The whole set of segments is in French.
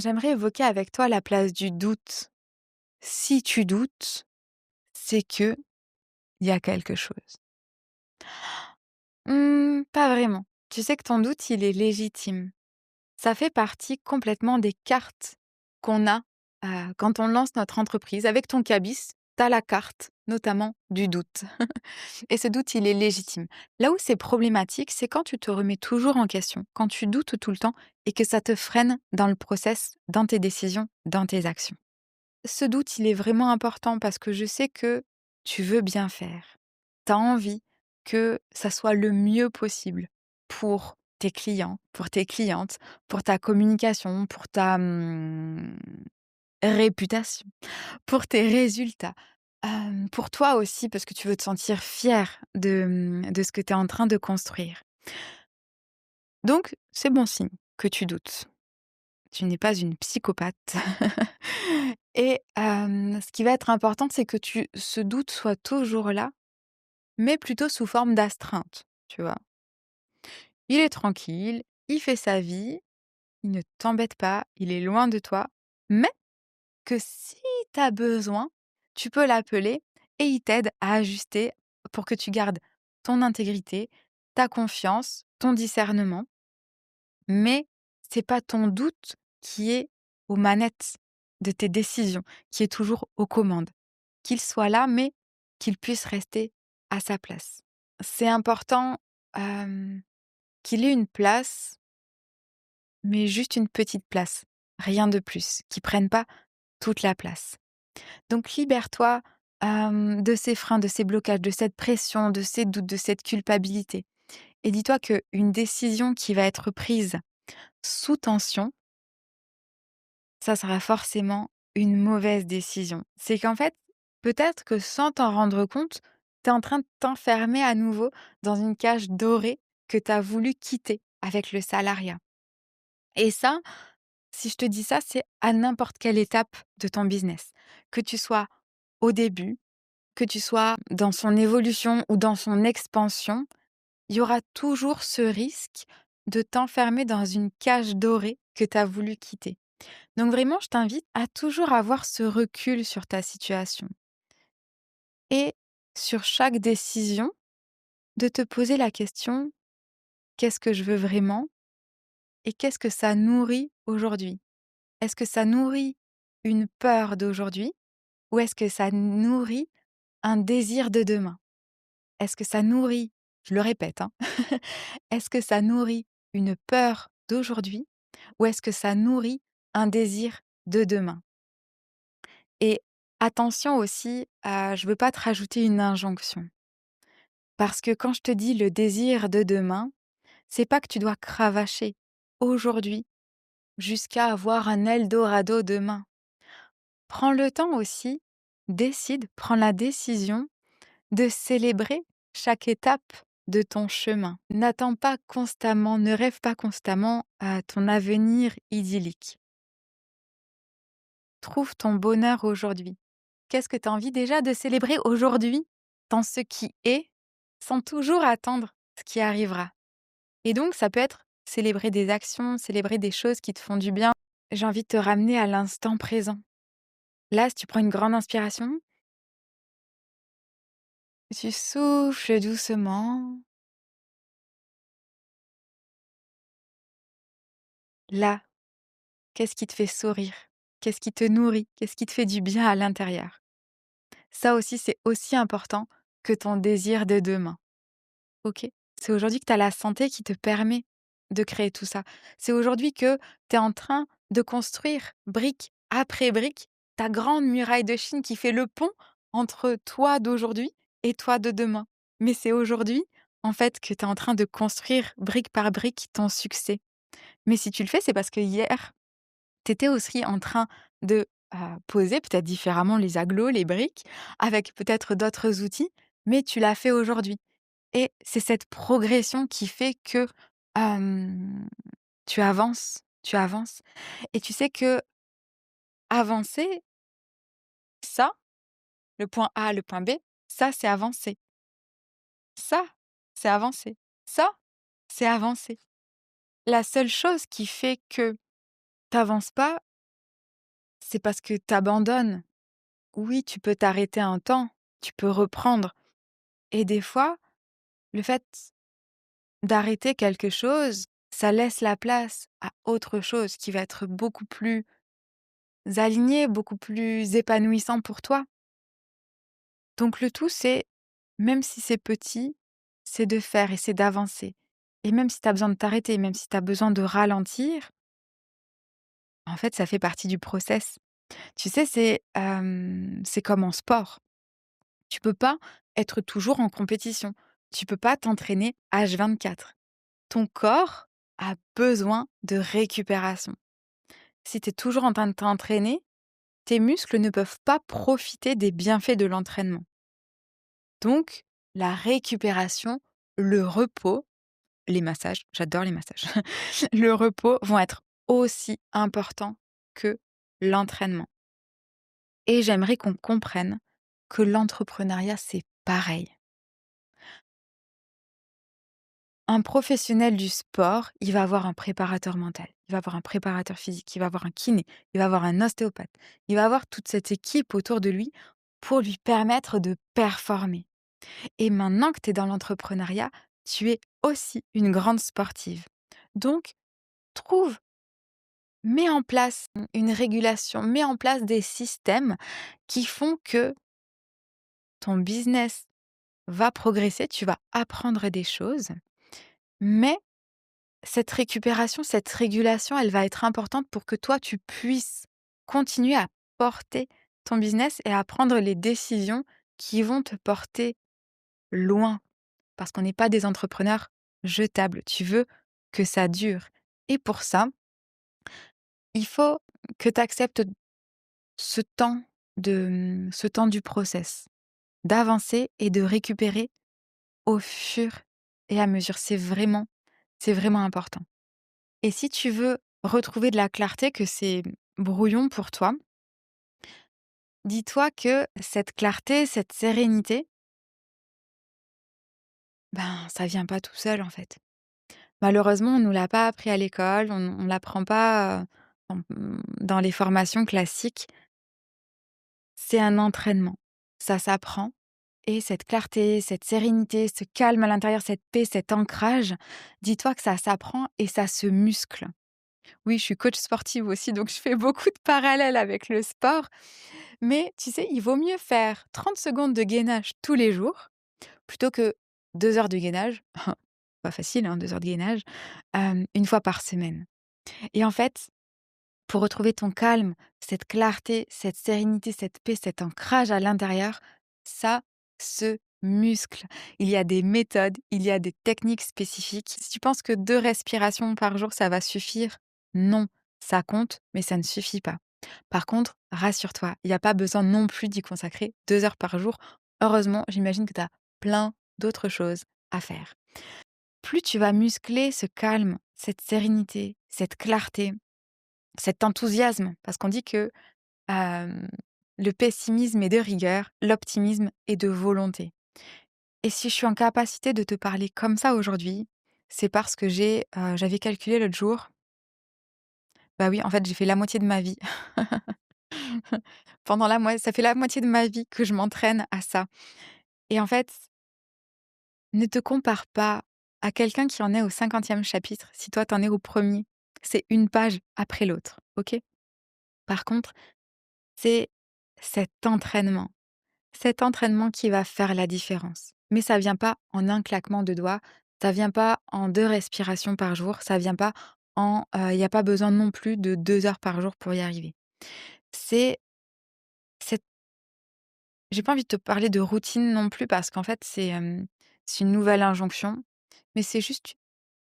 J'aimerais évoquer avec toi la place du doute. Si tu doutes, c'est que il y a quelque chose. Pas vraiment. Tu sais que ton doute, il est légitime. Ça fait partie complètement des cartes qu'on a, quand on lance notre entreprise. Avec ton cabis, tu as la carte, notamment du doute. Et ce doute, il est légitime. Là où c'est problématique, c'est quand tu te remets toujours en question, quand tu doutes tout le temps et que ça te freine dans le process, dans tes décisions, dans tes actions. Ce doute, il est vraiment important parce que je sais que tu veux bien faire. Tu as envie que ça soit le mieux possible pour tes clients, pour tes clientes, pour ta communication, pour ta réputation, pour tes résultats. Pour toi aussi, parce que tu veux te sentir fier de ce que tu es en train de construire. Donc, c'est bon signe que tu doutes. Tu n'es pas une psychopathe. Et ce qui va être important, c'est que ce doute soit toujours là, mais plutôt sous forme d'astreinte, tu vois? Il est tranquille, il fait sa vie, il ne t'embête pas, il est loin de toi, mais que si tu as besoin, tu peux l'appeler et il t'aide à ajuster pour que tu gardes ton intégrité, ta confiance, ton discernement, mais c'est pas ton doute qui est aux manettes de tes décisions, qui est toujours aux commandes. Qu'il soit là, mais qu'il puisse rester à sa place. C'est important, hem, qu'il ait une place, mais juste une petite place, rien de plus, qu'il prenne pas toute la place. Donc libère-toi, de ces freins, de ces blocages, de cette pression, de ces doutes, de cette culpabilité et dis-toi qu'une décision qui va être prise sous tension, ça sera forcément une mauvaise décision. C'est qu'en fait, peut-être que sans t'en rendre compte, tu es en train de t'enfermer à nouveau dans une cage dorée que tu as voulu quitter avec le salariat. Et ça, si je te dis ça, c'est à n'importe quelle étape de ton business. Que tu sois au début, que tu sois dans son évolution ou dans son expansion, il y aura toujours ce risque de t'enfermer dans une cage dorée que tu as voulu quitter. Donc vraiment, je t'invite à toujours avoir ce recul sur ta situation et sur chaque décision, de te poser la question: «Qu'est-ce que je veux vraiment et qu'est-ce que ça nourrit aujourd'hui?» Est-ce que ça nourrit une peur d'aujourd'hui ou est-ce que ça nourrit un désir de demain? Est-ce que ça nourrit, je le répète, hein, est-ce que ça nourrit une peur d'aujourd'hui ou est-ce que ça nourrit un désir de demain? Et attention aussi à je veux pas te rajouter une injonction. Parce que quand je te dis le désir de demain, c'est pas que tu dois cravacher aujourd'hui jusqu'à avoir un eldorado demain. Prends le temps aussi, prends la décision de célébrer chaque étape de ton chemin. N'attends pas constamment, ne rêve pas constamment à ton avenir idyllique. Trouve ton bonheur aujourd'hui. Qu'est-ce que tu as envie déjà de célébrer aujourd'hui dans ce qui est, sans toujours attendre ce qui arrivera? Et donc, ça peut être célébrer des actions, célébrer des choses qui te font du bien. J'ai envie de te ramener à l'instant présent. Là, si tu prends une grande inspiration, tu souffles doucement. Là, qu'est-ce qui te fait sourire? Qu'est-ce qui te nourrit? Qu'est-ce qui te fait du bien à l'intérieur? Ça aussi, c'est aussi important que ton désir de demain. OK? C'est aujourd'hui que tu as la santé qui te permet de créer tout ça. C'est aujourd'hui que tu es en train de construire, brique après brique, ta grande muraille de Chine qui fait le pont entre toi d'aujourd'hui et toi de demain. Mais c'est aujourd'hui, en fait, que tu es en train de construire, brique par brique, ton succès. Mais si tu le fais, c'est parce que hier, tu étais aussi en train de, poser peut-être différemment les agglos, les briques, avec peut-être d'autres outils, mais tu l'as fait aujourd'hui. Et c'est cette progression qui fait que, hem, tu avances et tu sais que avancer, ça, le point A, le point B, ça, c'est avancer. Ça, c'est avancer. Ça, c'est avancer. La seule chose qui fait que tu avances pas, c'est parce que tu abandonnes. Oui, tu peux t'arrêter un temps, tu peux reprendre et des fois, le fait d'arrêter quelque chose, ça laisse la place à autre chose qui va être beaucoup plus aligné, beaucoup plus épanouissant pour toi. Donc le tout, c'est, même si c'est petit, c'est de faire et c'est d'avancer. Et même si tu as besoin de t'arrêter, même si tu as besoin de ralentir, en fait, ça fait partie du process. Tu sais, c'est comme en sport. Tu peux pas être toujours en compétition. Tu peux pas t'entraîner H24. Ton corps a besoin de récupération. Si tu es toujours en train de t'entraîner, tes muscles ne peuvent pas profiter des bienfaits de l'entraînement. Donc, la récupération, le repos, les massages, j'adore les massages, le repos vont être aussi importants que l'entraînement. Et j'aimerais qu'on comprenne que l'entrepreneuriat, c'est pareil. Un professionnel du sport, il va avoir un préparateur mental, il va avoir un préparateur physique, il va avoir un kiné, il va avoir un ostéopathe, il va avoir toute cette équipe autour de lui pour lui permettre de performer. Et maintenant que tu es dans l'entrepreneuriat, tu es aussi une grande sportive. Donc, trouve, mets en place une régulation, mets en place des systèmes qui font que ton business va progresser, tu vas apprendre des choses, mais cette récupération, cette régulation, elle va être importante pour que toi, tu puisses continuer à porter ton business et à prendre les décisions qui vont te porter loin. Parce qu'on n'est pas des entrepreneurs jetables. Tu veux que ça dure. Et pour ça, il faut que tu acceptes ce temps ce temps du process, d'avancer et de récupérer au fur et à mesure. C'est vraiment important. Et si tu veux retrouver de la clarté, que c'est brouillon pour toi, dis-toi que cette clarté, cette sérénité, ben, ça vient pas tout seul en fait. Malheureusement, on nous l'a pas appris à l'école, on l'apprend pas, dans les formations classiques. C'est un entraînement. Ça s'apprend et cette clarté, cette sérénité, ce calme à l'intérieur, cette paix, cet ancrage, dis-toi que ça s'apprend et ça se muscle. Oui, je suis coach sportive aussi, donc je fais beaucoup de parallèles avec le sport. Mais tu sais, il vaut mieux faire 30 secondes de gainage tous les jours plutôt que 2 heures de gainage, pas facile, hein, 2 heures de gainage, 1 fois par semaine. Et en fait, pour retrouver ton calme, cette clarté, cette sérénité, cette paix, cet ancrage à l'intérieur, ça se muscle. Il y a des méthodes, il y a des techniques spécifiques. Si tu penses que 2 respirations par jour, ça va suffire, non, ça compte, mais ça ne suffit pas. Par contre, rassure-toi, il n'y a pas besoin non plus d'y consacrer 2 heures par jour. Heureusement, j'imagine que tu as plein d'autres choses à faire. Plus tu vas muscler ce calme, cette sérénité, cette clarté, cet enthousiasme, parce qu'on dit que hem, le pessimisme est de rigueur, l'optimisme est de volonté. Et si je suis en capacité de te parler comme ça aujourd'hui, c'est parce que j'avais calculé l'autre jour, bah oui, en fait, j'ai fait la moitié de ma vie. Ça fait la moitié de ma vie que je m'entraîne à ça. Et en fait, ne te compare pas à quelqu'un qui en est au 50e chapitre, si toi, tu en es au premier. C'est une page après l'autre, OK? Par contre, c'est cet entraînement. Cet entraînement qui va faire la différence. Mais ça vient pas en un claquement de doigts, ça vient pas en 2 respirations par jour, ça vient pas il y a pas besoin non plus de 2 heures par jour pour y arriver. C'est cette J'ai pas envie de te parler de routine non plus parce qu'en fait c'est une nouvelle injonction, mais c'est juste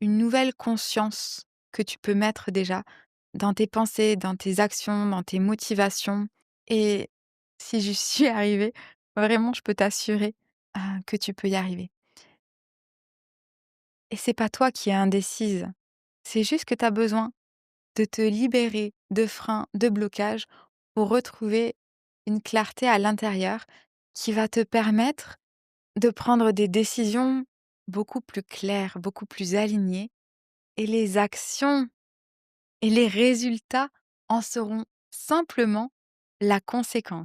une nouvelle conscience que tu peux mettre déjà dans tes pensées, dans tes actions, dans tes motivations. Et si j'y suis arrivée, vraiment, je peux t'assurer, que tu peux y arriver. Et c'est pas toi qui es indécise, c'est juste que tu as besoin de te libérer de freins, de blocages pour retrouver une clarté à l'intérieur qui va te permettre de prendre des décisions beaucoup plus claires, beaucoup plus alignées et les actions et les résultats en seront simplement la conséquence.